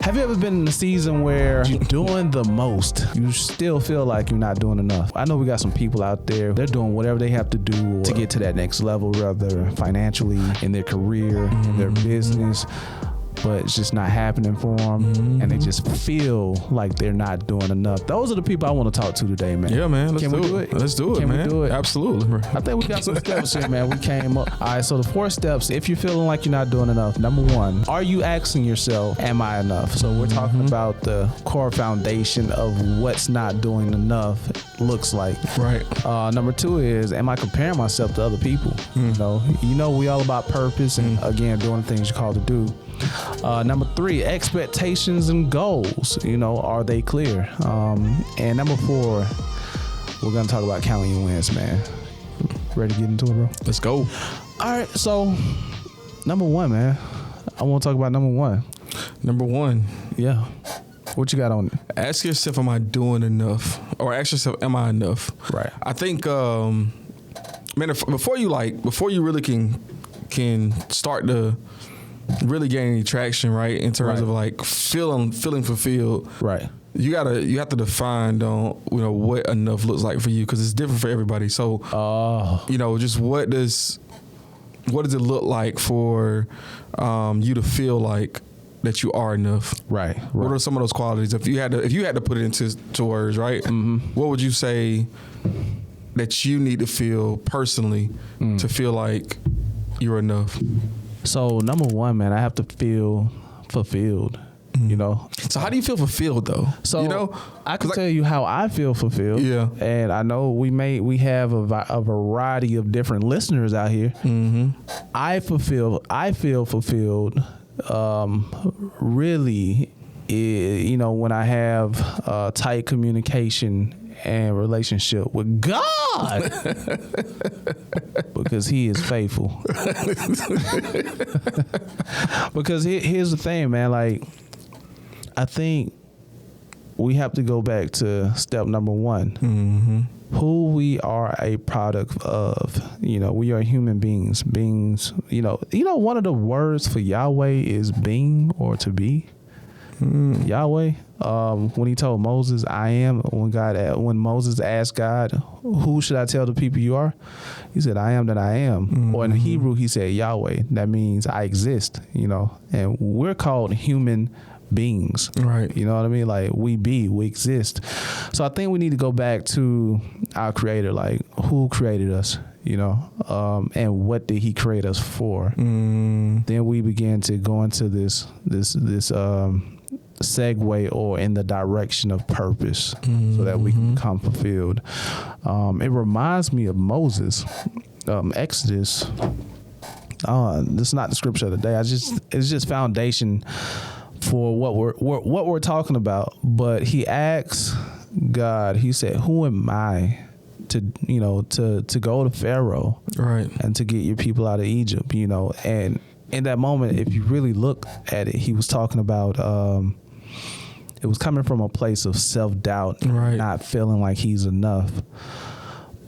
Have you ever been in a season where you're doing the most, you still feel like you're not doing enough? I know we got some people out there, they're doing whatever they have to do to get to that next level, whether financially, in their career, in their business, but it's just not happening for them, and they just feel like they're not doing enough. Those are the people I want to talk to today, man. Yeah, man. Can we do it? Let's do it, man. Can we do it? Absolutely. Bro. I think we got some steps here, man. We came up. All right, so the 4 steps, if you're feeling like you're not doing enough, number 1, are you asking yourself, am I enough? So we're talking about the core foundation of what's not doing enough looks like. Right. Number 2 is, am I comparing myself to other people? You know, we all about purpose and again, doing things you're called to do. Number 3, expectations and goals. You know, are they clear? And number 4, we're gonna talk about counting your wins, man. Ready to get into it, bro? Let's go. All right, so number 1, man. I want to talk about number 1. Number 1. Yeah. What you got on it? Ask yourself, am I doing enough? Or ask yourself, am I enough? Right. I think, man, before you really can start to really gain any traction, right, in terms of like feeling fulfilled, right, you have to define what enough looks like for you, because it's different for everybody. So just what does it look like for you to feel like that you are enough? Right. What are some of those qualities? If you had to put it into words, right? What would you say that you need to feel personally to feel like you're enough? So number 1, man, I have to feel fulfilled, you know. So how do you feel fulfilled though? So I can tell you how I feel fulfilled. Yeah. And I know we have a variety of different listeners out here. I feel fulfilled really, you know, when I have tight communication and relationship with God, because He is faithful. Because here's the thing, man. Like, I think we have to go back to step number 1. Who we are a product of. You know, we are human beings. You know, one of the words for Yahweh is being or to be. Yahweh, when He told Moses, I am, when Moses asked God, who should I tell the people you are? He said, I am that I am. Or in Hebrew, he said Yahweh. That means I exist, you know, and we're called human beings. Right. You know what I mean? Like, we exist. So I think we need to go back to our Creator, like, who created us? You know, and what did He create us for? Then we began to go into this segue or in the direction of purpose, so that we can become fulfilled. It reminds me of Moses, Exodus. This is not the scripture of the day. It's just foundation for what we're talking about. But he asks God, he said, who am I to go to Pharaoh, right, and to get your people out of Egypt, you know? And in that moment, if you really look at it, he was talking about it was coming from a place of self-doubt, right, not feeling like he's enough.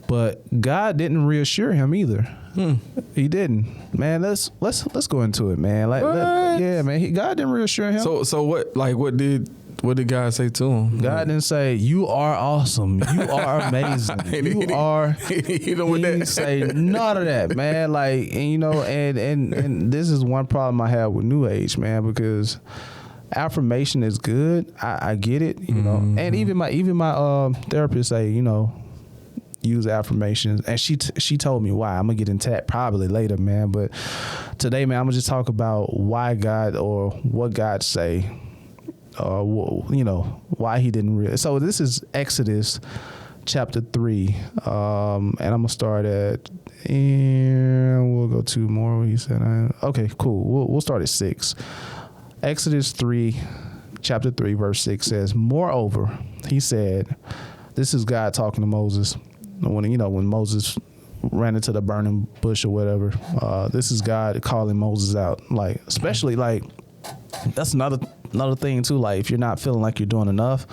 But God didn't reassure him either. He didn't. Man, let's go into it, man. Man. God didn't reassure him. So what did God say to him? God didn't say, you are awesome. You are amazing. He didn't say none of that, man. Like, and, you know, and this is one problem I have with New Age, man, because affirmation is good. I get it, you know. And even my therapist say, you know, use affirmations, and she told me why. I'm gonna get into that probably later, man. But today, man, I'm gonna just talk about why God, or what God say, you know, why He didn't So this is Exodus chapter 3, and I'm gonna start at, and we'll go 2 more. He said, okay, cool. We'll start at 6. Exodus 3, chapter 3, verse 6 says, moreover, He said, this is God talking to Moses. When Moses ran into the burning bush or whatever, this is God calling Moses out. Like, especially, like, that's another another thing too, like if you're not feeling like you're doing enough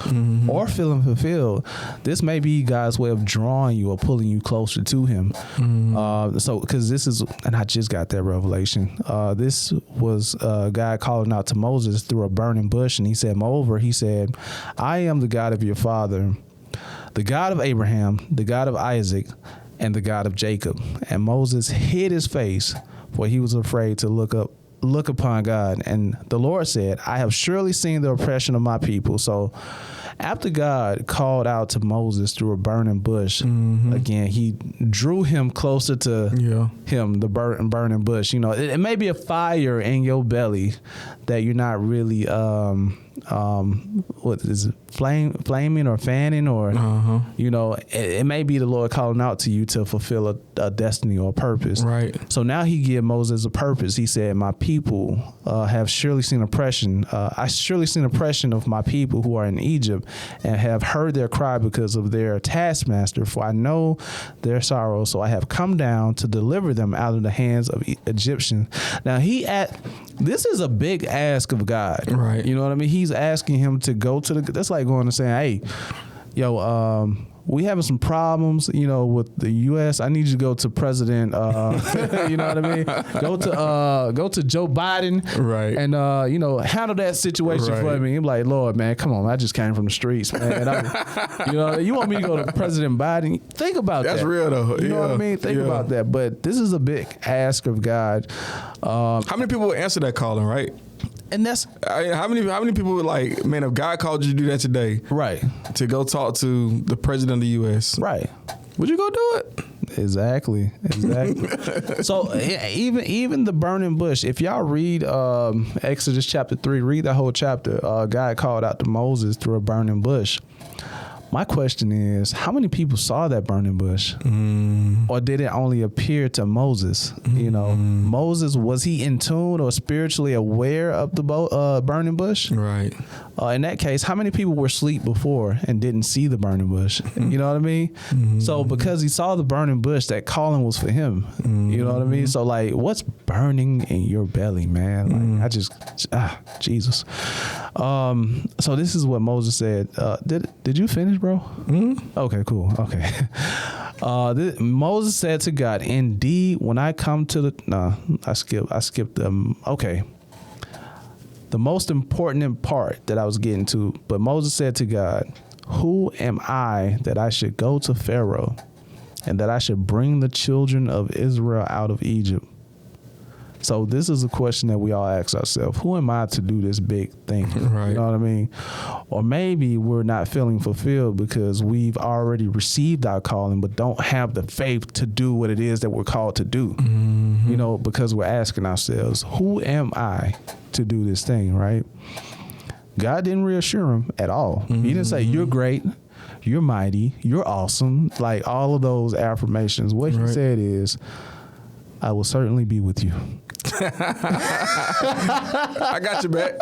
or feeling fulfilled, this may be God's way of drawing you or pulling you closer to him. So because this is, and I just got that revelation, this was God calling out to Moses through a burning bush, and he said, moreover, he said, I am the God of your father, the God of Abraham, the God of Isaac, and the God of Jacob. And Moses hid his face, for he was afraid to look upon God. And the Lord said, I have surely seen the oppression of my people. So after God called out to Moses through a burning bush, again, he drew him closer to him, the burning bush. You know, it may be a fire in your belly that you're not really, what is it, flaming or fanning, or, you know, it may be the Lord calling out to you to fulfill a destiny or a purpose. Right. So now he gave Moses a purpose. He said, my people have surely seen oppression. I surely seen oppression of my people who are in Egypt, and have heard their cry because of their taskmaster, for I know their sorrow. So I have come down to deliver them out of the hands of Egyptians. Now this is a big ask of God. Right. You know what I mean? He's asking him to go to that's like going and saying, hey, yo, we having some problems, you know, with the U.S. I need you to go to President, you know what I mean? Go to Joe Biden, right? And you know, handle that situation for me. I'm like, Lord, man, come on, I just came from the streets, man. You know, you want me to go to President Biden? Think about that. That's real though. You know what I mean? Think about that. But this is a big ask of God. How many people would answer that calling, right? And that's how many people would like, man, if God called you to do that today, right, to go talk to the president of the U.S., right, would you go do it? Exactly. So even the burning bush, if y'all read Exodus chapter 3, read the whole chapter. God called out to Moses through a burning bush. My question is, how many people saw that burning bush? Or did it only appear to Moses? You know, Moses, was he in tune or spiritually aware of the burning bush? Right. In that case, how many people were asleep before and didn't see the burning bush? You know what I mean? So because he saw the burning bush, that calling was for him. You know what I mean? So like, what's burning in your belly, man? Like, Jesus. So this is what Moses said. Did you finish, bro? Okay, cool. Okay. Moses said to God, indeed, when I come to I skipped them. Okay. The most important part that I was getting to, but Moses said to God, who am I that I should go to Pharaoh and that I should bring the children of Israel out of Egypt? So this is a question that we all ask ourselves. Who am I to do this big thing? Right. You know what I mean? Or maybe we're not feeling fulfilled because we've already received our calling, but don't have the faith to do what it is that we're called to do. You know, because we're asking ourselves, who am I to do this thing, right? God didn't reassure him at all. He didn't say, you're great, you're mighty, you're awesome, like all of those affirmations. What he said is, I will certainly be with you. I got you back.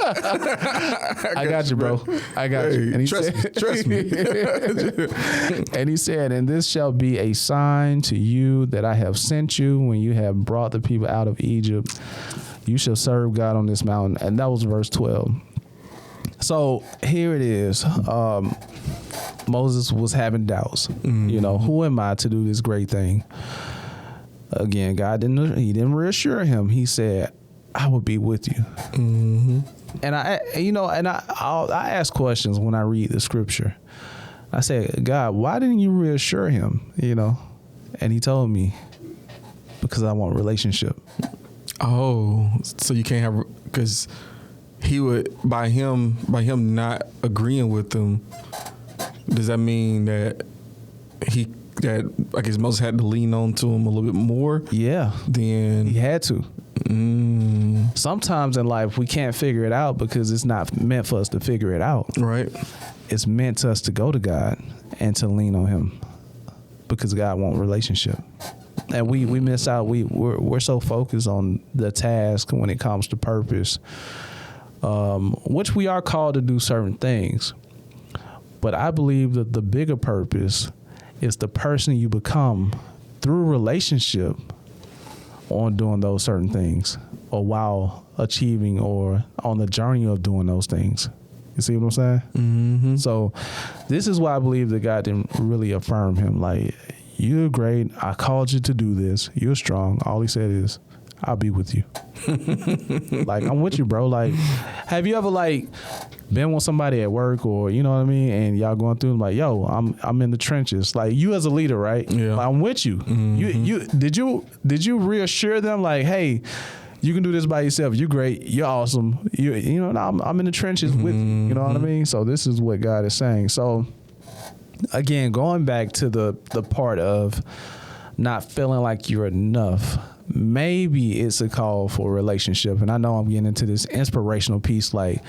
I got you, bro. I got you. And he trust me. And he said, and this shall be a sign to you that I have sent you when you have brought the people out of Egypt. You shall serve God on this mountain. And that was verse 12. So here it is. Moses was having doubts. You know, who am I to do this great thing? Again, God didn't reassure him. He said, I will be with you. And I ask questions when I read the scripture. I said, God, why didn't you reassure him? You know, and he told me, because I want a relationship. Oh, so you can't have, because he would, by him not agreeing with them, does that mean that I guess Moses had to lean on to him a little bit more? Yeah. Then he had to. Sometimes in life we can't figure it out because it's not meant for us to figure it out. Right. It's meant to us to go to God and to lean on him because God wants relationship. And we miss out. We're so focused on the task when it comes to purpose, which we are called to do certain things. But I believe that the bigger purpose is the person you become through relationship on doing those certain things, or while achieving or on the journey of doing those things. You see what I'm saying? Mm-hmm. So this is why I believe that God didn't really affirm him. Like, you're great. I called you to do this. You're strong. All he said is, I'll be with you. Like, I'm with you, bro. Like, have you ever like been with somebody at work or, you know what I mean? And y'all going through like, yo, I'm in the trenches. Like, you as a leader, right? Yeah. Like, I'm with you. Mm-hmm. Did you reassure them like, hey, you can do this by yourself. You're great. You're awesome. You know, I'm in the trenches with you. You know what I mean? So this is what God is saying. So again, going back to the part of not feeling like you're enough, maybe it's a call for a relationship. And I know I'm getting into this inspirational piece like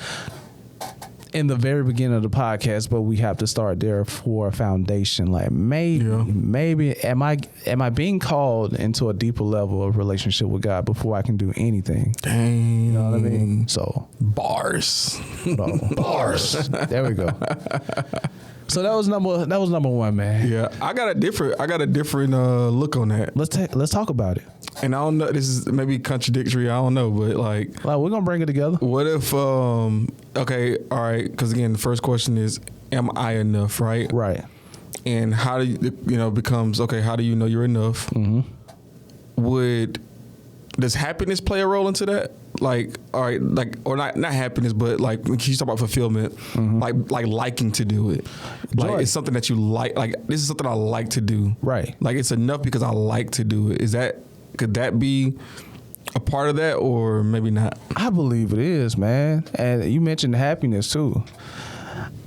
in the very beginning of the podcast, but we have to start there for a foundation. Like maybe am I being called into a deeper level of relationship with God before I can do anything? Dang. You know what I mean? So bars. Bars. There we go. So that was number one, man. Yeah, I got a different look on that. Let's talk about it. And I don't know, this is maybe contradictory. I don't know, but like we're gonna bring it together. What if okay, all right? Because again, the first question is, am I enough? Right. Right. And how do you becomes okay? How do you know you're enough? Mm-hmm. Does happiness play a role into that? Like, all right, like, or not happiness, but like, when you talk about fulfillment, like liking to do it. Joy. Like, it's something that you like this is something I like to do. Right. Like, it's enough because I like to do it. Could that be a part of that, or maybe not? I believe it is, man. And you mentioned happiness too.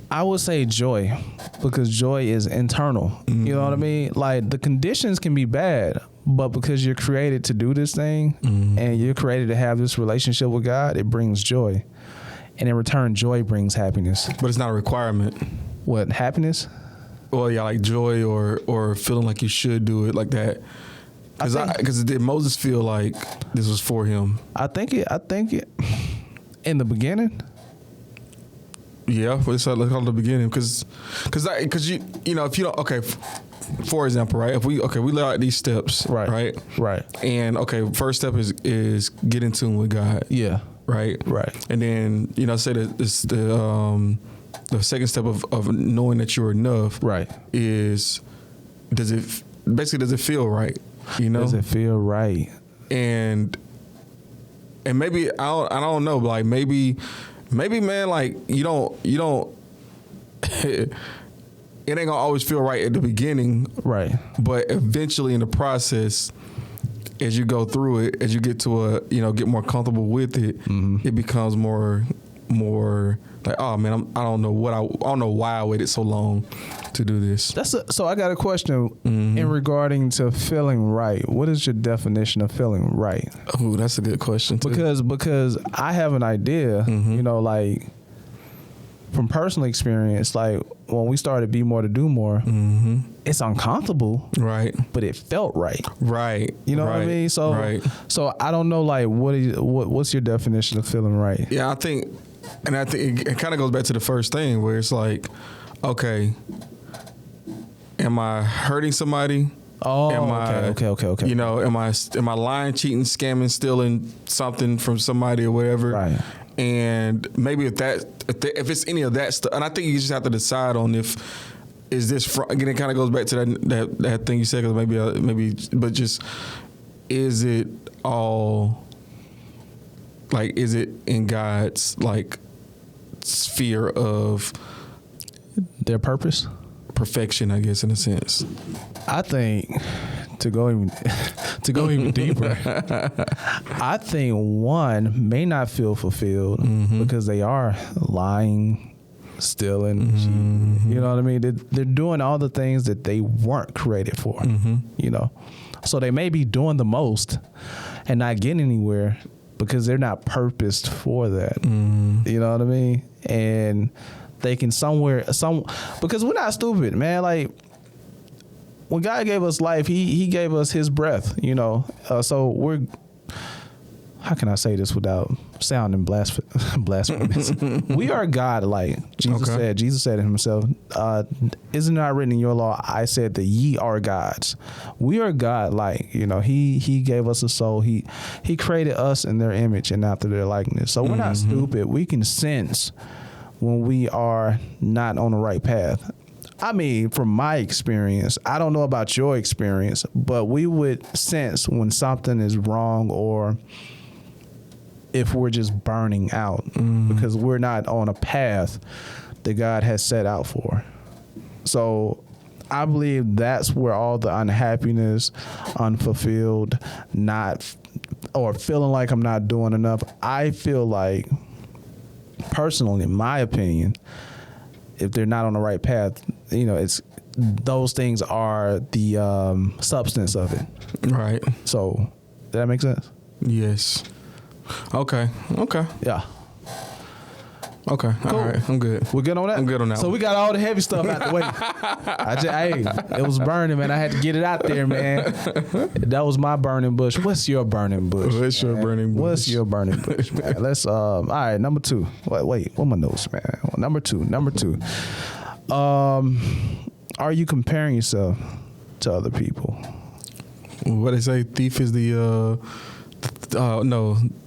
I would say joy, because joy is internal. Mm-hmm. You know what I mean? Like, the conditions can be bad, but because you're created to do this thing and you're created to have this relationship with God, it brings joy. And in return, joy brings happiness. But it's not a requirement. What, happiness? Well, yeah, like joy or feeling like you should do it like that. Because did Moses feel like this was for him? I think it in the beginning. Yeah, let's call it the beginning, because you know, if you don't, okay, for example, right, if we lay out these steps, right, and okay, first step is get in tune with God, right, and then, you know, say that it's the second step of knowing that you're enough, right, is does it feel right, you know, does it feel right, and maybe I don't know, but like maybe, man, like you don't it ain't gonna always feel right at the beginning. Right. But eventually in the process, as you go through it, as you get to get more comfortable with it, it becomes more like, oh man, I don't know why I waited so long to do this. So I got a question in regarding to feeling right. What is your definition of feeling right? Oh, that's a good question too. Because I have an idea, you know, like from personal experience, like when we started Be More to Do More, it's uncomfortable, right? But it felt right, right? You know what I mean? So, so I don't know, like, what's your definition of feeling right? Yeah, I think it kind of goes back to the first thing where it's like, okay, am I hurting somebody? Oh, okay. You know, am I lying, cheating, scamming, stealing something from somebody or whatever? Right. And maybe if it's any of that stuff, and I think you just have to decide on is this again. It kind of goes back to that thing you said, because maybe, but just is it all like, is it in God's like sphere of their purpose? Perfection, I guess, in a sense. I think to go even deeper, I think one may not feel fulfilled because they are lying, stealing, cheating, you know what I mean? They're doing all the things that they weren't created for, you know? So they may be doing the most and not getting anywhere because they're not purposed for that, you know what I mean? And they can because we're not stupid, man. Like, when God gave us life, he gave us his breath, you know. So how can I say this without sounding blasphemous? We are God-like. Jesus said it himself. Isn't it written in your law? I said that ye are gods. We are God-like. You know, he gave us a soul. He created us in their image and after their likeness. So we're not stupid. We can sense when we are not on the right path. I mean, from my experience, I don't know about your experience, but we would sense when something is wrong or if we're just burning out because we're not on a path that God has set out for. So I believe that's where all the unhappiness, unfulfilled, or feeling like I'm not doing enough. I feel like, personally, in my opinion, if they're not on the right path, you know, those things are the substance of it. Right. So, does that make sense? Yes. Okay. Yeah. Okay. Cool. All right. I'm good. We're good on that? I'm good on that. So we got all the heavy stuff out the way. It was burning, man. I had to get it out there, man. That was my burning bush. What's your burning bush? What's your burning bush? What's your burning bush, man? Let's all right, number 2. Wait, what are my notes, man? Number two. Are you comparing yourself to other people? What they say, thief is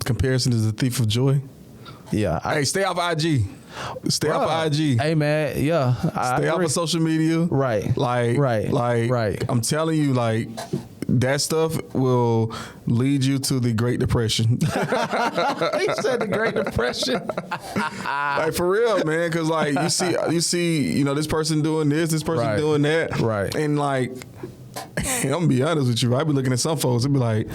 comparison is the thief of joy. Yeah. Hey, stay off IG. Stay off IG. Hey, man. Yeah. Stay off of social media. Right. Right. I'm telling you, like, that stuff will lead you to the Great Depression. He said the Great Depression. Like, for real, man. Because, like, you see, you know, this person doing this person doing that. Right. And, like, I'm going to be honest with you. I be looking at some folks and be like,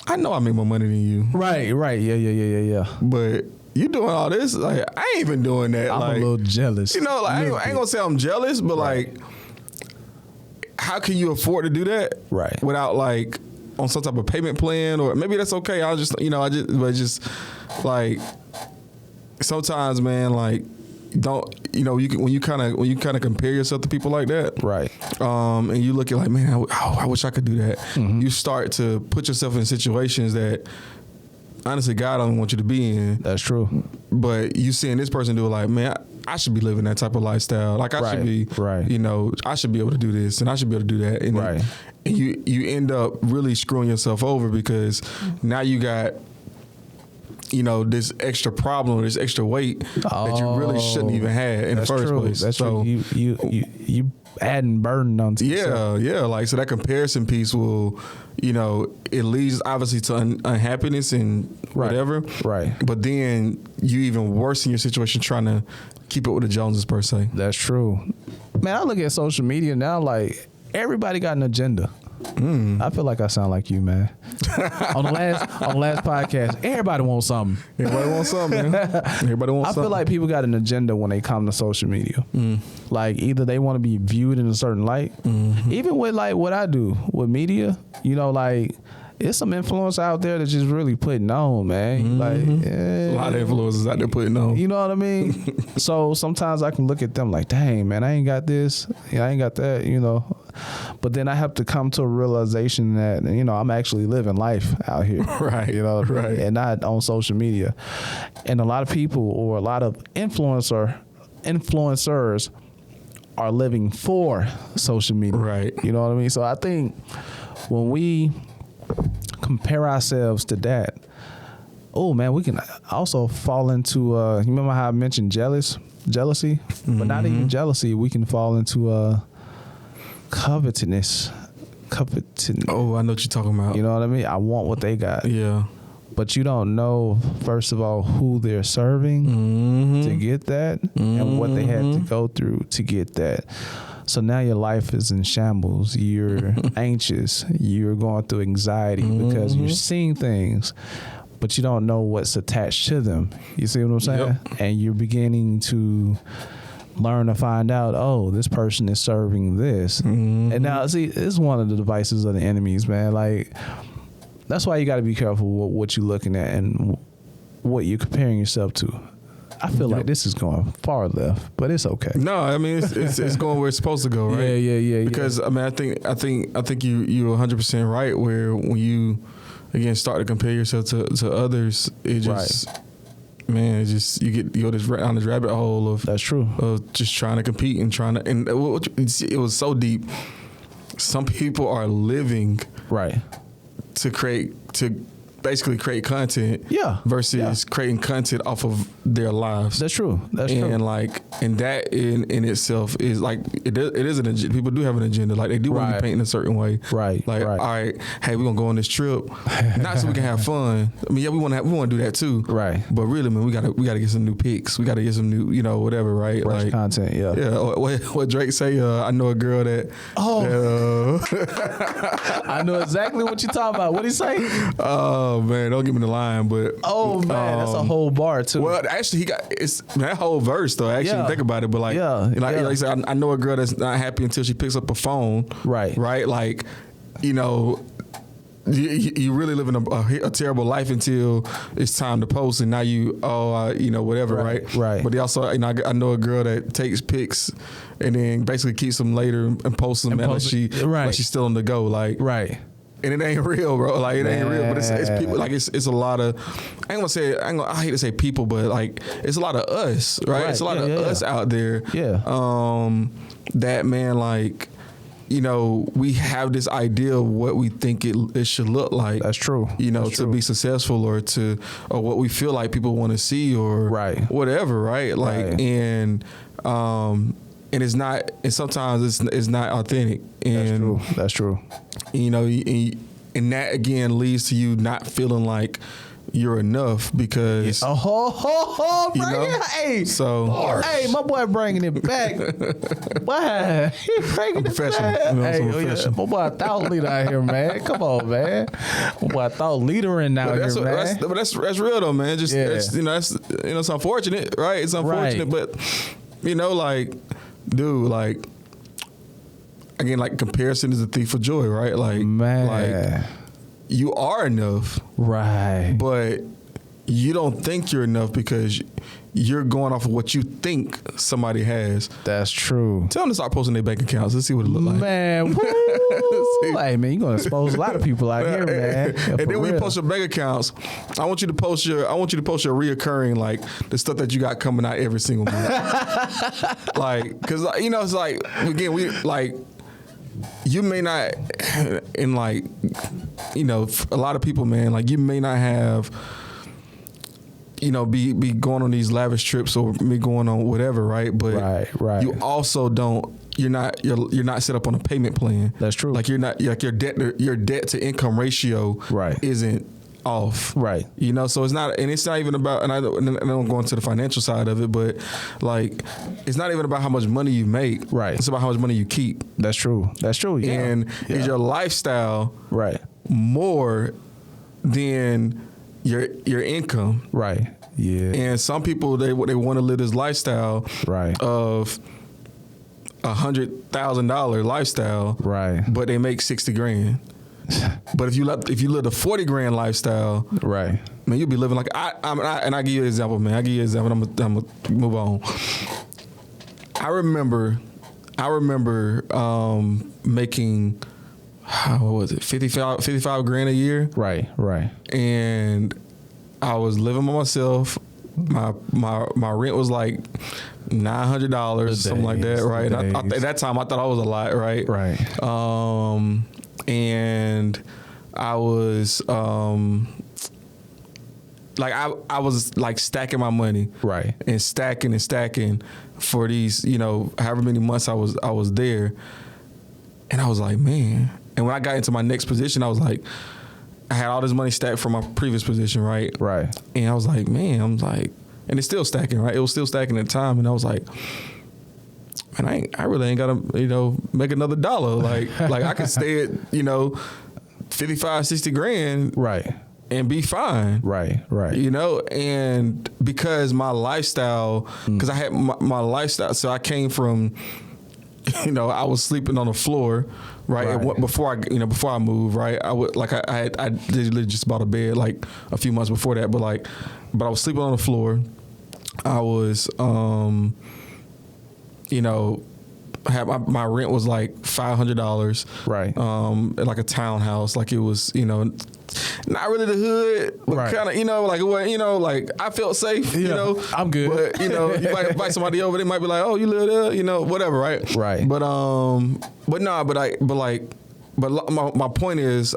I know I make more money than you. Right. Yeah. But you doing all this, like, I ain't even doing that. I'm like, a little jealous. You know, like, I ain't gonna say I'm jealous, but like, how can you afford to do that? Right. Without like on some type of payment plan, or maybe that's okay. I'll just, but just like sometimes, man, like, don't, you know, when you kind of compare yourself to people like that, right? And you look at like, man, I wish I could do that. You start to put yourself in situations that honestly God don't want you to be in. That's true. But you seeing this person do it, like, man, I should be living that type of lifestyle. Like, I should be, you know, I should be able to do this and I should be able to do that. And, and you end up really screwing yourself over because now you got, you know, this extra problem, this extra weight that you really shouldn't even have in the first place. That's so true. You adding burden onto yourself. Yeah. Like, so that comparison piece will, you know, it leads obviously to unhappiness and whatever. Right. But then you even worsen your situation trying to keep up with the Joneses per se. That's true. Man, I look at social media now, like, everybody got an agenda. I feel like I sound like you, man. on the last podcast, everybody wants something. Everybody wants something, man. Everybody wants something. I feel like people got an agenda when they come to social media. Like, either they want to be viewed in a certain light. Even with like what I do with media, you know, like, it's some influence out there that's just really putting on, man. Like, a lot of influencers out there putting on. You know what I mean? So sometimes I can look at them like, dang, man, I ain't got this, I ain't got that, you know. But then I have to come to a realization that, you know, I'm actually living life out here. Right. You know, right. And not on social media. And a lot of people, or a lot of influencers are living for social media. Right. You know what I mean? So I think when we compare ourselves to that, oh man, we can also fall into you remember how I mentioned jealousy? But not even jealousy, we can fall into covetousness. Oh, I know what you're talking about. You know what I mean? I want what they got. Yeah. But you don't know, first of all, who they're serving to get that and what they had to go through to get that. So now your life is in shambles. You're anxious. You're going through anxiety because you're seeing things, but you don't know what's attached to them. You see what I'm saying? Yep. And you're beginning to learn to find out, oh, this person is serving this. And now, see, it's one of the devices of the enemies, man. Like, that's why you got to be careful what you're looking at and what you're comparing yourself to. I feel like this is going far left, but it's okay. No, I mean it's going where it's supposed to go, right? Yeah. Because I mean I think you're 100% right. Where when you, again start to compare yourself to others, it just man, you go down this rabbit hole of that's true of just trying to compete and it was so deep. Some people are living to basically create content versus creating content off of their lives. That's true. That's true. And that in itself is like it is an agenda. People do have an agenda. Like they do want to be painting a certain way. Right. Like all right, hey, we're gonna go on this trip, not so we can have fun. I mean, yeah, we want to do that too. Right. But really, man, we gotta get some new pics. We gotta get some new, whatever. Right. Fresh like content. Yeah. Yeah. What Drake say? I know a girl that. I know exactly what you're talking about. What he say? Oh man, don't give me the line, but that's a whole bar too. Well, actually, it's that whole verse though. Actually, think about it, but like I said, I know a girl that's not happy until she picks up a phone. Right. Like, you really living a terrible life until it's time to post, and now whatever, right? Right. But they also, I know a girl that takes pics and then basically keeps them later and posts them like she's still on the go, like And it ain't real, bro. Like it ain't real, but it's people. Like it's a lot of. I hate to say people, but like it's a lot of us, right? It's a lot of us out there. Yeah. That man, like, we have this idea of what we think it should look like. That's true. To be successful or what we feel like people want to see or whatever, right? Like and it's not. And sometimes it's not authentic. And That's true. And that again leads to you not feeling like you're enough because hey, my boy bringing it back. Why he bringing it back? My boy a thought leader out here, man. Come on, man. My boy a thought leader in out here, man. But that's real though, man. Just it's unfortunate, right? It's unfortunate, but like, dude, like. Again, like comparison is a thief of joy, right? Like, like you are enough, right? But you don't think you're enough because you're going off of what you think somebody has. That's true. Tell them to start posting their bank accounts. Let's see what it look like. Man, hey man, you're gonna expose a lot of people out here, man. And then when you post your bank accounts, I want you to post your reoccurring, like the stuff that you got coming out every single month. Like, cause it's like again you may not, in like, a lot of people, man, like you may not have, be going on these lavish trips or me going on whatever, right? But you also you're not set up on a payment plan. That's true. Like your debt to income ratio isn't off. Right. So it's not even about, and I don't go into the financial side of it, but like, it's not even about how much money you make. Right. It's about how much money you keep. That's true. That's true. Yeah. And is your lifestyle more than your income? Right. Yeah. And some people, they want to live this lifestyle of $100,000 lifestyle. Right. But they make 60 grand. But if you live the 40 grand lifestyle, man, you'll be living like I give you an example, man. I'm gonna move on. I remember making what was it, 55 grand a year, right, and I was living by myself. My rent was like $900, something like that, right? And at that time, I thought I was a lot, right? And I was I was like stacking my money, and stacking for these, however many months I was there, and I was like, man. And when I got into my next position, I was like, I had all this money stacked from my previous position, right? And I was like, man, and it's still stacking, right? It was still stacking at the time, and I was like, man, I really ain't gotta, make another dollar. Like I could stay at, 55, 60 grand. And be fine. And because my lifestyle, because I had my lifestyle, so I came from, I was sleeping on the floor, and before I moved, I would I literally just bought a bed like a few months before that, but I was sleeping on the floor. I was, had my rent was like $500, like a townhouse, like it was, not really the hood, but Right. kind of, you know, like what, you know, like I felt safe, you know. I'm good. But you know, you might invite somebody over, they might be like, oh, you live there, you know, whatever, right? Right. But my point is,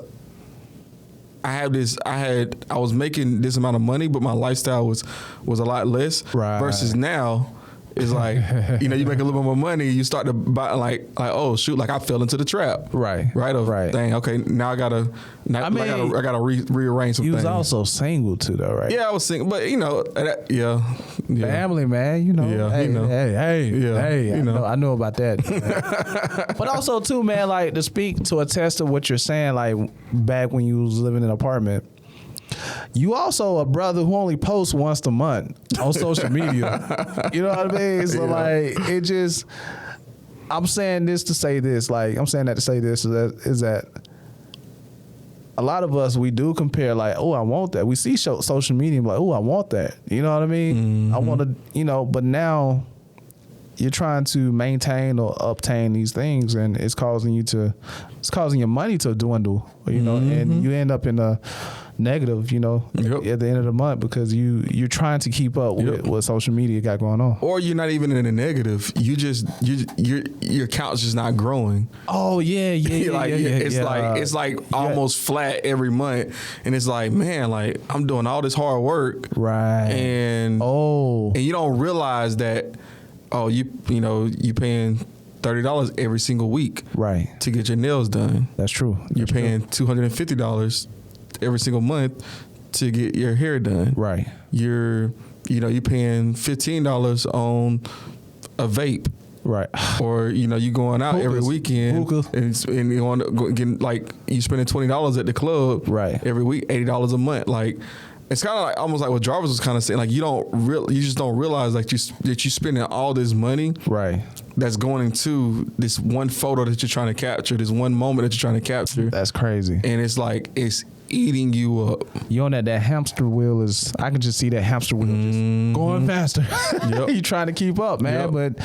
I was making this amount of money, but my lifestyle was a lot less. Right. Versus now, it's like, you know, you make a little bit more money, you start to buy like oh shoot, like I fell into the trap. Right. Of, right. Dang, okay, now I gotta rearrange some You things. was also single too, though, right? Yeah, I was single, but you know, yeah. Family, man, you know. Yeah, hey, you know. hey, you know. I know about that. But also too, man, like to attest to what you're saying, like back when you was living in an apartment, you also a brother who only posts once a month on social media. You know what I mean? So like it just, I'm saying this to say this, like I'm saying that to say this is that a lot of us, we do compare like, oh, I want that. We see social media like, oh, I want that. You know what I mean? I want to, you know, but now you're trying to maintain or obtain these things, and it's causing your money to dwindle, you know, and you end up in a negative, you know, at the end of the month because you're trying to keep up with what social media got going on. Or you're not even in a negative. Your account's just not growing. Oh yeah. It's like almost flat every month, and it's like, man, like I'm doing all this hard work, right? And you don't realize that, you paying $30 every single week, right, to get your nails done. That's true. You're paying $250 every single month to get your hair done. Right. You're paying $15 on a vape. Right. Or you going out every weekend and you want to get, like, you spending $20 at the club. Right. Every week, $80 a month. Like, it's kind of like almost like what Jarvis was kind of saying. Like, you just don't realize like that you're spending all this money. Right. That's going into this one photo that you're trying to capture, this one moment that you're trying to capture. That's crazy. And it's like, it's eating you up. You on that hamster wheel I can just see that hamster wheel just going faster. Yep. You trying to keep up, man. But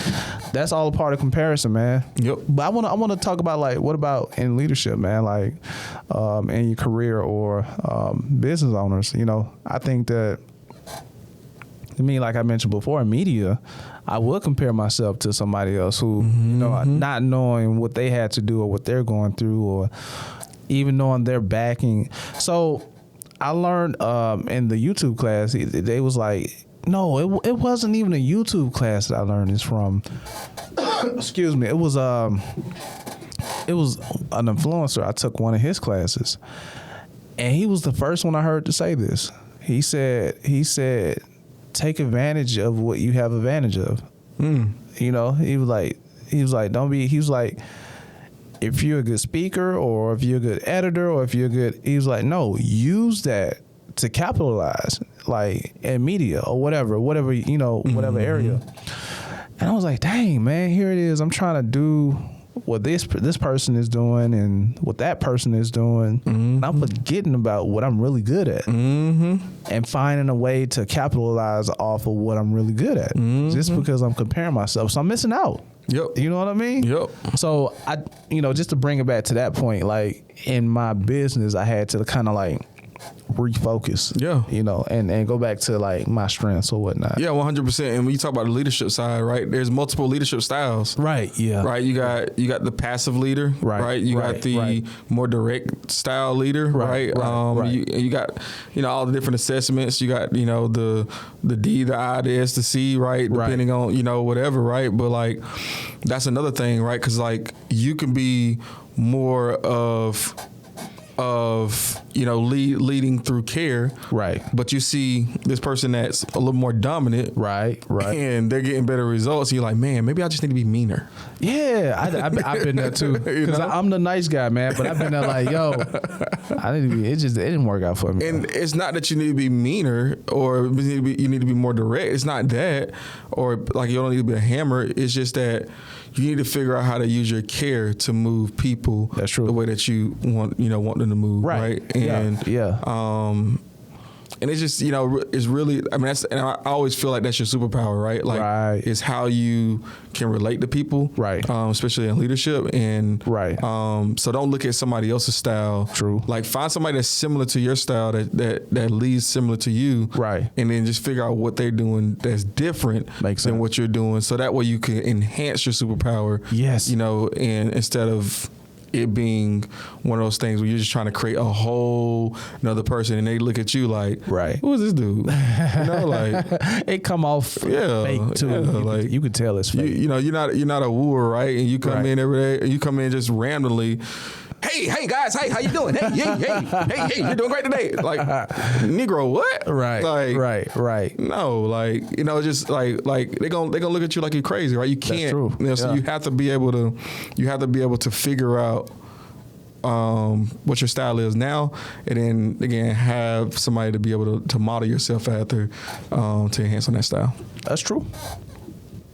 that's all a part of comparison, man. Yep. But I want to talk about, like, what about in leadership, man? Like, in your career or business owners. You know, I think that, to me, like I mentioned before, in media, I would compare myself to somebody else who, not knowing what they had to do or what they're going through, or even knowing their backing. So I learned in the YouTube class, they was like, no, it wasn't even a YouTube class that I learned this from. Excuse me. It was an influencer. I took one of his classes, and he was the first one I heard to say this. He said, take advantage of what you have advantage of. You know, he was like, if you're a good speaker, or if you're a good editor, or if you're good, he was like, no, use that to capitalize, like in media or whatever, whatever area. And I was like, dang, man, here it is. I'm trying to do what this person is doing and what that person is doing. And I'm forgetting about what I'm really good at, and finding a way to capitalize off of what I'm really good at, just because I'm comparing myself. So I'm missing out. Yep. You know what I mean? Yep. So just to bring it back to that point, like in my business, I had to kind of like refocus. Yeah. And go back to like my strengths or whatnot. Yeah, 100%. And when you talk about the leadership side, right? There's multiple leadership styles. Right. Yeah. Right. You got the passive leader. Right. You got the more direct style leader. Right. You got all the different assessments. You got the D, the I, the S, the C. Right. Depending on whatever. Right. But like that's another thing. Right. Because like you can be more of leading through care, right? But you see this person that's a little more dominant, right, and they're getting better results. And you're like, man, maybe I just need to be meaner. Yeah, I've been there too, because I'm the nice guy, man. But I've been there like, yo, I need to be. It didn't work out for me. And it's not that you need to be meaner or you need to be more direct. It's not that, or like you don't need to be a hammer. It's just that you need to figure out how to use your care to move people. That's true. The way that you want them to move, right? And And it's just, it's really, I mean, and I always feel like that's your superpower, right? Like, it's how you can relate to people, right? Especially in leadership, and so don't look at somebody else's style. True. Like, find somebody that's similar to your style, that leads similar to you, right? And then just figure out what they're doing that's different than what you're doing, so that way you can enhance your superpower. Yes. And instead of it being one of those things where you're just trying to create a whole another person, and they look at you like, who is this dude? Like it come off fake too. You could tell it's fake. You're not a wooer, right? And you come in every day, and you come in just randomly. Hey guys, hey, how you doing? Hey, you're doing great today. Like, Negro, what? Right. Like, right. No, like, just like they gonna look at you like you're crazy, right? You can't. That's true. So you have to be able to figure out what your style is now, and then again have somebody to be able to model yourself after to enhance on that style. That's true.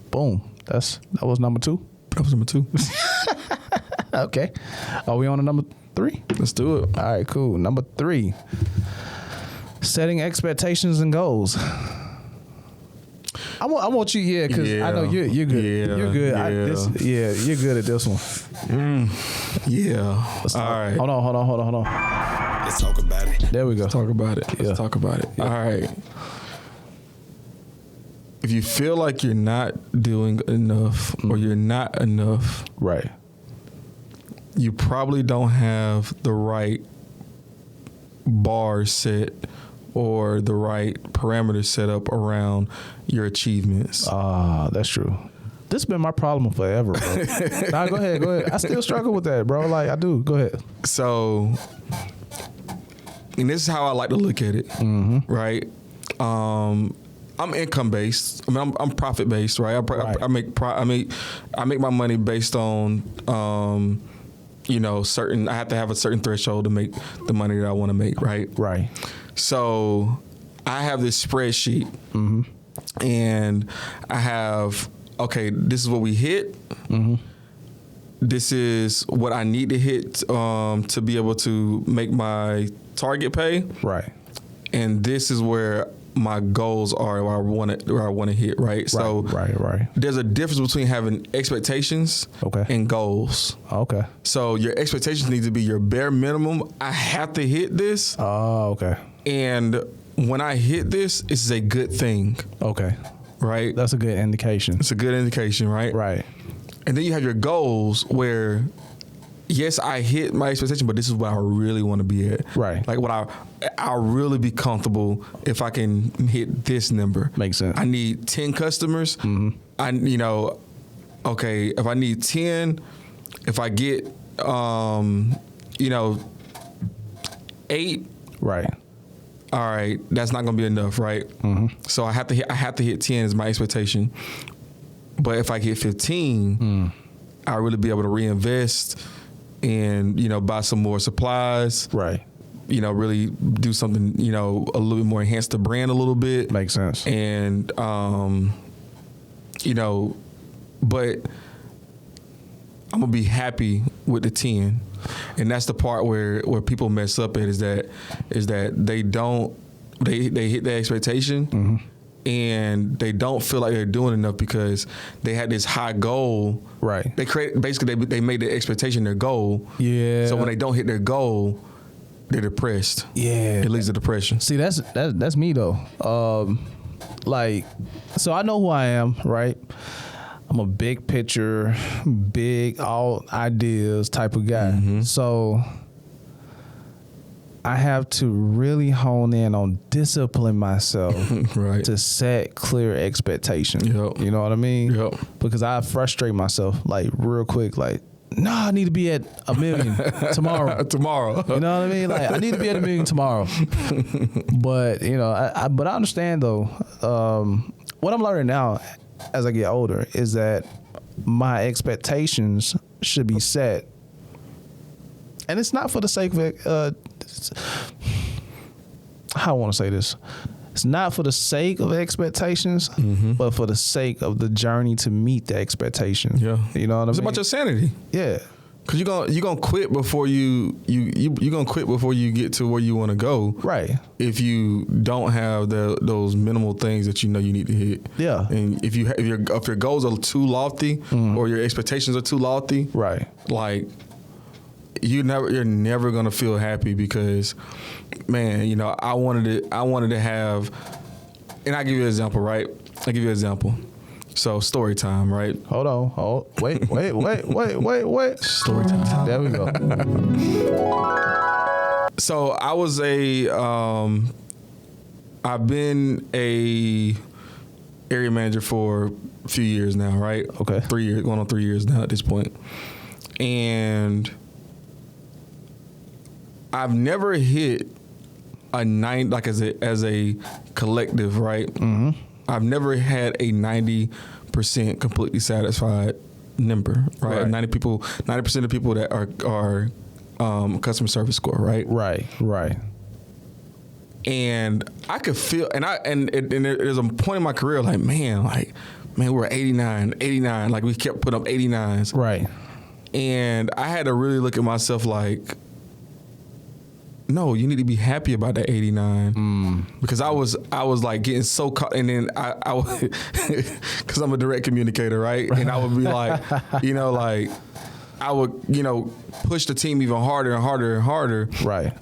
Boom. That was number 2. That was number 2. Okay. Are we on to number 3? Let's do it. All right, cool. Number 3. Setting expectations and goals. I want you, because I know you're good. Yeah, you're good. You're good at this one. All right. Hold on. Let's talk about it. There we go. Let's talk about it. Yeah. Let's talk about it. Yeah. All right. If you feel like you're not doing enough or you're not enough, right, you probably don't have the right bar set or the right parameters set up around your achievements. That's true. This has been my problem forever, bro. Nah, go ahead. I still struggle with that, bro. Like, I do. Go ahead. So, and this is how I like to look at it, right? I'm income based. I mean, I'm profit based, right? I make my money based on certain. I have to have a certain threshold to make the money that I want to make, right? Right. So I have this spreadsheet, and I have, this is what we hit. This is what I need to hit to be able to make my target pay. Right. And this is where my goals are, where I want to hit, right? So right. There's a difference between having expectations and goals. Okay. So your expectations need to be your bare minimum. I have to hit this. Oh, okay. And when I hit this, it's a good thing. Okay. Right? That's a good indication. It's a good indication, right? Right. And then you have your goals where, yes, I hit my expectation, but this is what I really want to be at. Right. Like, what I'll really be comfortable if I can hit this number. Makes sense. I need 10 customers. If I need 10, if I get, 8. Right. All right, that's not going to be enough, right? So I have to hit 10 as my expectation. But if I get 15, I'll really be able to reinvest and, buy some more supplies. Right. Really do something, a little bit more, enhance the brand a little bit. Makes sense. And, but I'm going to be happy with the 10. And that's the part where people mess up at is that they hit the expectation and they don't feel like they're doing enough because they had this high goal. Right. They made the expectation their goal. Yeah. So when they don't hit their goal, they're depressed. Yeah. It leads to depression. See, that's me though. So I know who I am, right? I'm a big picture, big all ideas type of guy. So I have to really hone in on discipline myself right. to set clear expectations. Yep. You know what I mean? Yep. Because I frustrate myself like real quick, like, no, I need to be at 1 million tomorrow. You know what I mean? Like, I need to be at 1 million tomorrow. But, I understand though, what I'm learning now as I get older is that my expectations should be set. And it's not for the sake of how I want to say this. It's not for the sake of expectations, but for the sake of the journey to meet the expectation. Yeah. You know what I mean? It's about your sanity. Yeah. Cause you're gonna quit before you're gonna quit before you get to where you want to go. Right. If you don't have those minimal things that you know you need to hit. Yeah. And if your goals are too lofty or your expectations are too lofty, right. Like you're never gonna feel happy because, man, you know, I wanted to have, and I give you an example, right? I give you an example. So story time, right? Hold on. Wait. Story time. There we go. So I was I've been a area manager for a few years now, right? Okay. 3 years, going on 3 years now at this point. And I've never hit a 9, like as a collective, right? Mm-hmm. I've never had a 90% completely satisfied number, right? 90% of people that are customer service score, right? Right. And I could feel, and there's a point in my career, like, man, we're 89, like we kept putting up 89s, right? And I had to really look at myself like, no, you need to be happy about that 89 because I was like getting so caught, and then I because I'm a direct communicator, right? And I would be like, you know, like I would, you know, push the team even harder and harder and harder, right?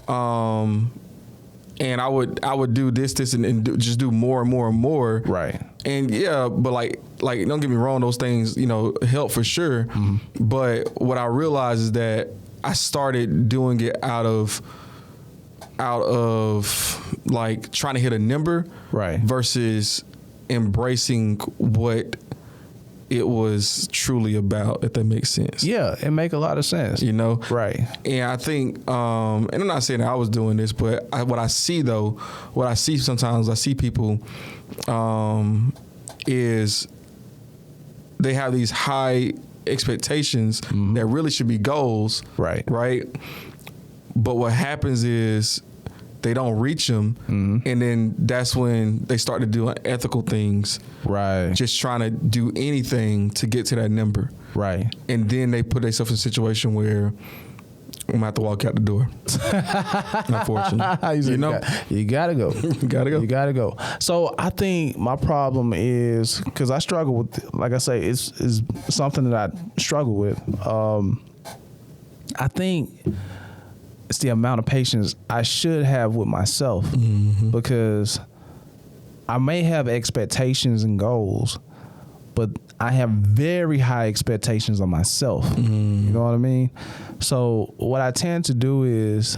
And I would do this and just do more and more and more, right? And yeah, but like don't get me wrong, those things, you know, help for sure. Mm-hmm. But what I realized is that I started doing it out of like trying to hit a number, right? Versus embracing what it was truly about, if that makes sense. Yeah, it make a lot of sense. You know? Right. And I think, and I'm not saying that I was doing this, but what I see sometimes, I see people is they have these high expectations that really should be goals. Right. Right? But what happens is they don't reach them, and then that's when they start to do unethical things. Right. Just trying to do anything to get to that number. Right. And then they put themselves in a situation where I'm going to have to walk out the door. Unfortunately. You know? You got to go. You got to go. So I think my problem is, because I struggle with, like I say, it's something that I struggle with. I think it's the amount of patience I should have with myself, because I may have expectations and goals, but I have very high expectations of myself. You know what I mean? So what I tend to do is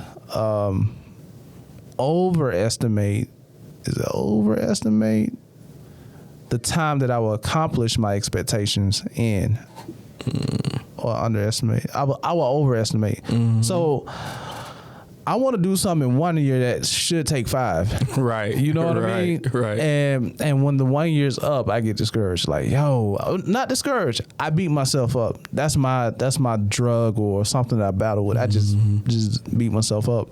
overestimate the time that I will accomplish my expectations in, or underestimate. I will overestimate. So I want to do something in 1 year that should take 5. Right. You know what I mean? Right. And when the 1 year's up, I get discouraged. Like, yo, not discouraged. I beat myself up. That's my drug or something that I battle with. I just beat myself up.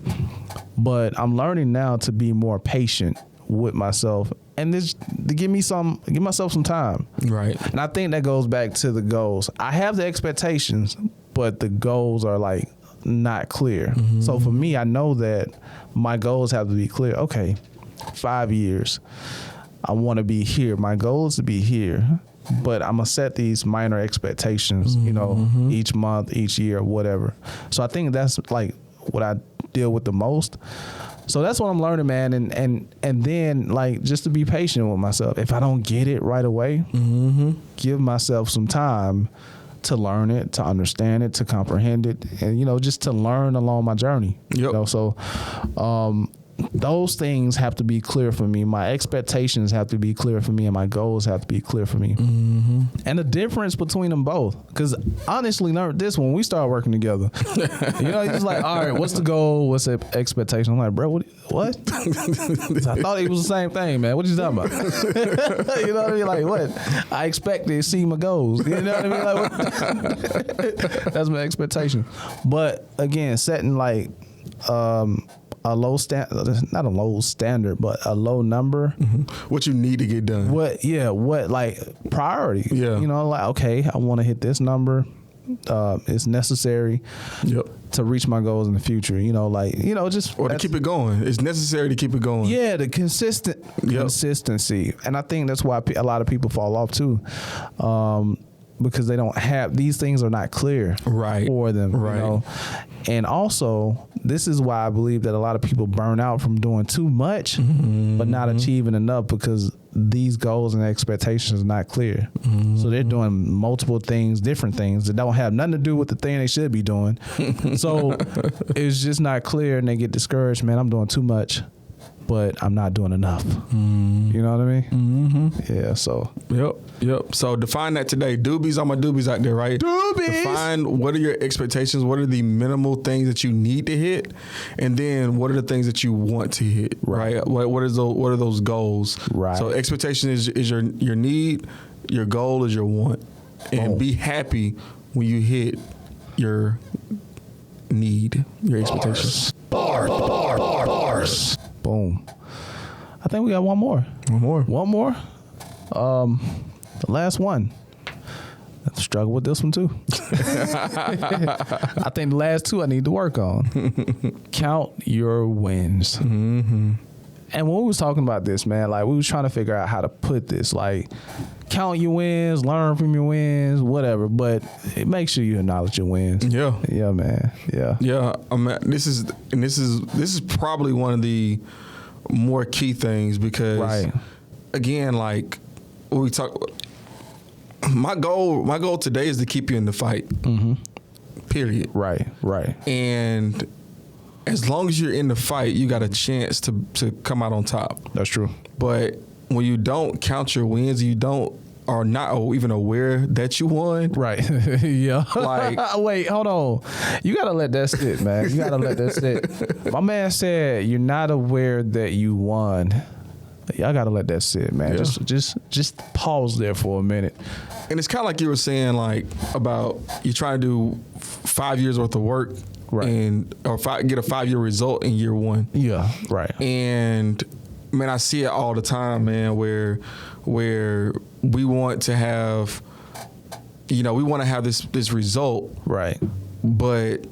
But I'm learning now to be more patient with myself and just to give myself some time. Right. And I think that goes back to the goals. I have the expectations, but the goals are like not clear. So for me, I know that my goals have to be clear. Okay, 5 years, I want to be here. My goal is to be here, but I'm gonna set these minor expectations, you know, each month, each year, whatever. So I think that's like what I deal with the most. So that's what I'm learning, man. And then like just to be patient with myself. If I don't get it right away, give myself some time to learn it, to understand it, to comprehend it, and, you know, just to learn along my journey. Yep. You know, so those things have to be clear for me. My expectations have to be clear for me, and my goals have to be clear for me. And the difference between them both, because honestly, learned this when we started working together. You know, he's like, all right, what's the goal? What's the expectation? I'm like, bro, what? I thought it was the same thing, man. What you talking about? You know what I mean? Like, what? I expect to see my goals. You know what I mean? Like, what? That's my expectation. But again, setting like a low not a low standard, but a low number. What you need to get done. What like priority. Yeah. You know, like, okay, I want to hit this number. it's necessary to reach my goals in the future. Just or to keep it going. It's necessary to keep it going. Yeah, the consistency, and I think that's why a lot of people fall off too, because they don't have these things are not clear for them. Right. And also, this is why I believe that a lot of people burn out from doing too much, but not achieving enough because these goals and expectations are not clear. So they're doing multiple things, different things that don't have nothing to do with the thing they should be doing. So it's just not clear, and they get discouraged. Man, I'm doing too much, but I'm not doing enough. You know what I mean? Yeah. So. Yep. So define that today. Doobies, all my doobies out there, right? Doobies. Define what are your expectations. What are the minimal things that you need to hit, and then what are the things that you want to hit, right? What are those goals? Right. So expectation is your need. Your goal is your want, and be happy when you hit your need, your expectations. Bars. Boom. I think we got one more. The last one. I struggle with this one too. I think the last two I need to work on. Count your wins. And when we was talking about this, man, like we was trying to figure out how to put this, like count your wins, learn from your wins, whatever, but make sure you acknowledge your wins. Yeah, man. Yeah. I mean, this is probably one of the more key things because again, like when we talk, my goal today is to keep you in the fight. Period. Right. And as long as you're in the fight, you got a chance to come out on top. That's true. But when you don't count your wins, you are not even aware that you won. Right. Yeah. Like, wait, hold on. You gotta let that sit, man. You gotta let that sit. My man said you're not aware that you won. Y'all gotta let that sit, man. Yeah. Just pause there for a minute. And it's kind of like you were saying, like about you trying to do 5 years worth of work, and get a 5-year result in year one. Yeah. Right. And man, I see it all the time, man. Where we want to have, this result, right? But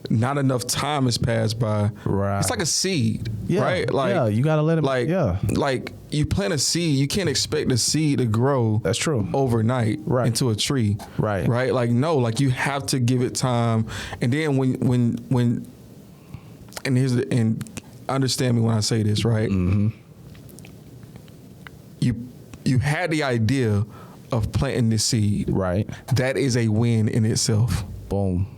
not enough time has passed by. Right. It's like a seed, right? Like you gotta let it. Like you plant a seed, you can't expect the seed to grow. That's true. Overnight, into a tree, right? Like no, like you have to give it time, and then when and understand me when I say this, right? You had the idea of planting this seed, right? That is a win in itself. Boom.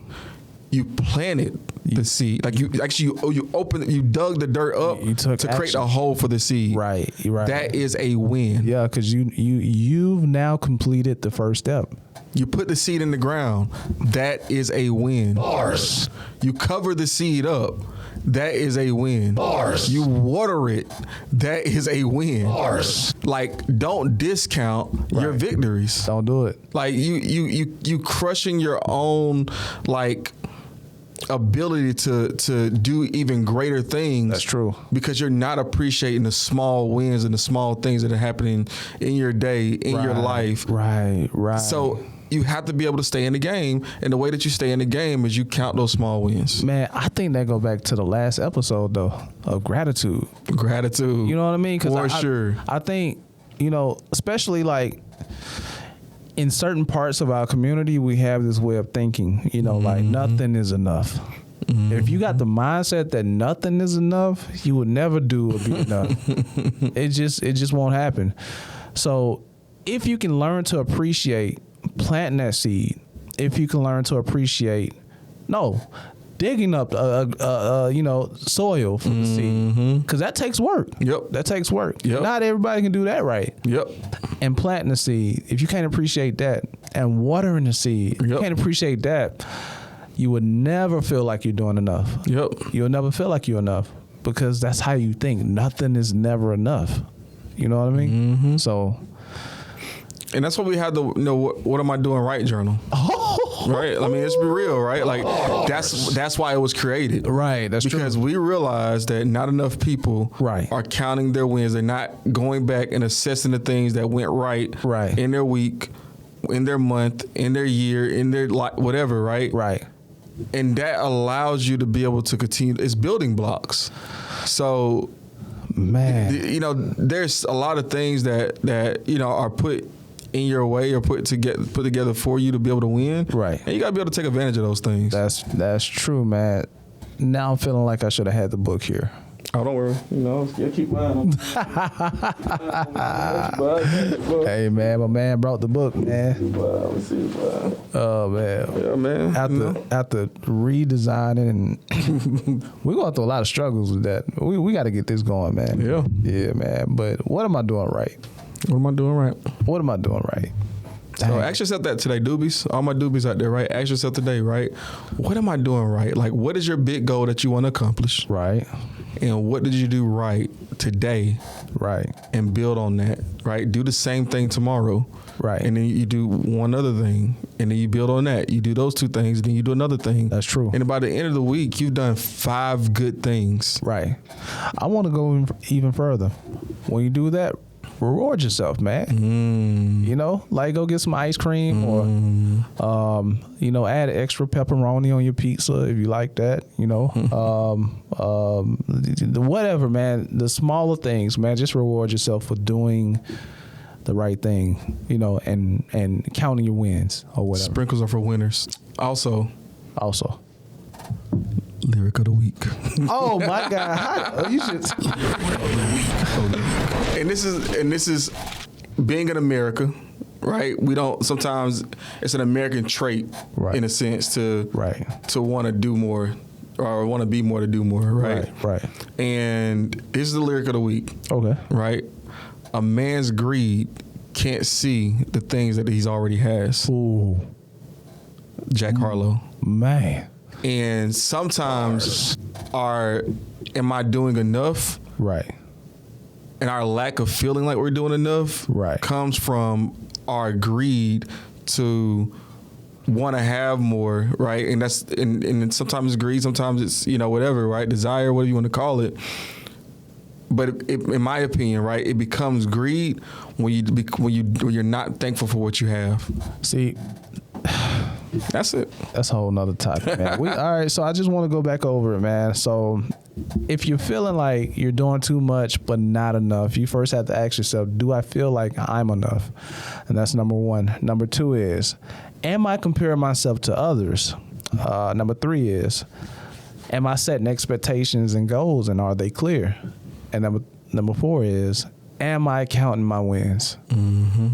You planted the seed, like you dug the dirt up to create a hole for the seed. Right. That is a win. Yeah, because you've now completed the first step. You put the seed in the ground. That is a win. Bars. You cover the seed up. That is a win. Bars. You water it. That is a win. Bars. Like, don't discount your victories. Don't do it. Like you crushing your own like ability to do even greater things. That's true. Because you're not appreciating the small wins and the small things that are happening in your day, in your life. Right. So you have to be able to stay in the game, and the way that you stay in the game is you count those small wins. Man, I think that go back to the last episode though of gratitude. You know what I mean? For sure. I think, especially like in certain parts of our community, we have this way of thinking, like nothing is enough. If you got the mindset that nothing is enough, you would never do or be enough. It just won't happen. So if you can learn to appreciate planting that seed, if you can learn to appreciate, digging up soil for the seed, because that takes work. That takes work. Not everybody can do that right. And planting the seed, if you can't appreciate that, and watering the seed, if you can't appreciate that, you would never feel like you're doing enough. You'll never feel like you're enough because that's how you think. Nothing is never enough. You know what I mean? So. And that's why we have the what am I doing right journal. right? I mean, let's be real, right? Like that's why it was created. Right, that's because true. we realized that not enough people Right. are counting their wins. They're not going back and assessing the things that went right in their week, in their month, in their year, in their whatever, right? Right. And that allows you to be able to continue. It's building blocks. So, man, you know, there's a lot of things that you know are put in your way or put together for you to be able to win. Right. And you got to be able to take advantage of those things. That's true, man. Now I'm feeling like I should have had the book here. Oh, don't worry. You know, keep mine. Hey, man, my man brought the book, man. Let's see. Oh, man. Yeah, man. After redesigning, and we're going through a lot of struggles with that. We got to get this going, man. Yeah. Yeah, man. But what am I doing right? What am I doing right? What am I doing right? So ask yourself that today, doobies. All my doobies out there, right? Ask yourself today, right? What am I doing right? Like, what is your big goal that you want to accomplish? Right. And what did you do right today? Right. And build on that, right? Do the same thing tomorrow. Right. And then you do one other thing. And then you build on that. You do those two things. And then you do another thing. That's true. And by the end of the week, you've done 5 good things. Right. I want to go even further. When you do that, reward yourself, man. You know, like go get some ice cream or, you know, add extra pepperoni on your pizza if you like that, you know, whatever, man. The smaller things, man, just reward yourself for doing the right thing, you know, and counting your wins or whatever. Sprinkles are for winners. Also. Lyric of the week. Oh my God! You should. And this is being in America, right? We don't sometimes it's an American trait, right, in a sense to want to do more or want to be more to do more, right? Right. And this is the lyric of the week. Okay. Right. A man's greed can't see the things that he's already has. Ooh. Jack Harlow. Man. And sometimes am I doing enough? Right. And our lack of feeling like we're doing enough comes from our greed to want to have more, right? And that's and sometimes it's greed, sometimes it's, you know, whatever, right? Desire, whatever you want to call it. But in my opinion, right, it becomes greed when you're not thankful for what you have. See, that's it. That's a whole nother topic, man. All right, so I just want to go back over it, man. So if you're feeling like you're doing too much but not enough, you first have to ask yourself, do I feel like I'm enough? And that's number 1. Number 2 is, am I comparing myself to others? Number 3 is, am I setting expectations and goals, and are they clear? And number 4 is, am I counting my wins? Mm-hmm.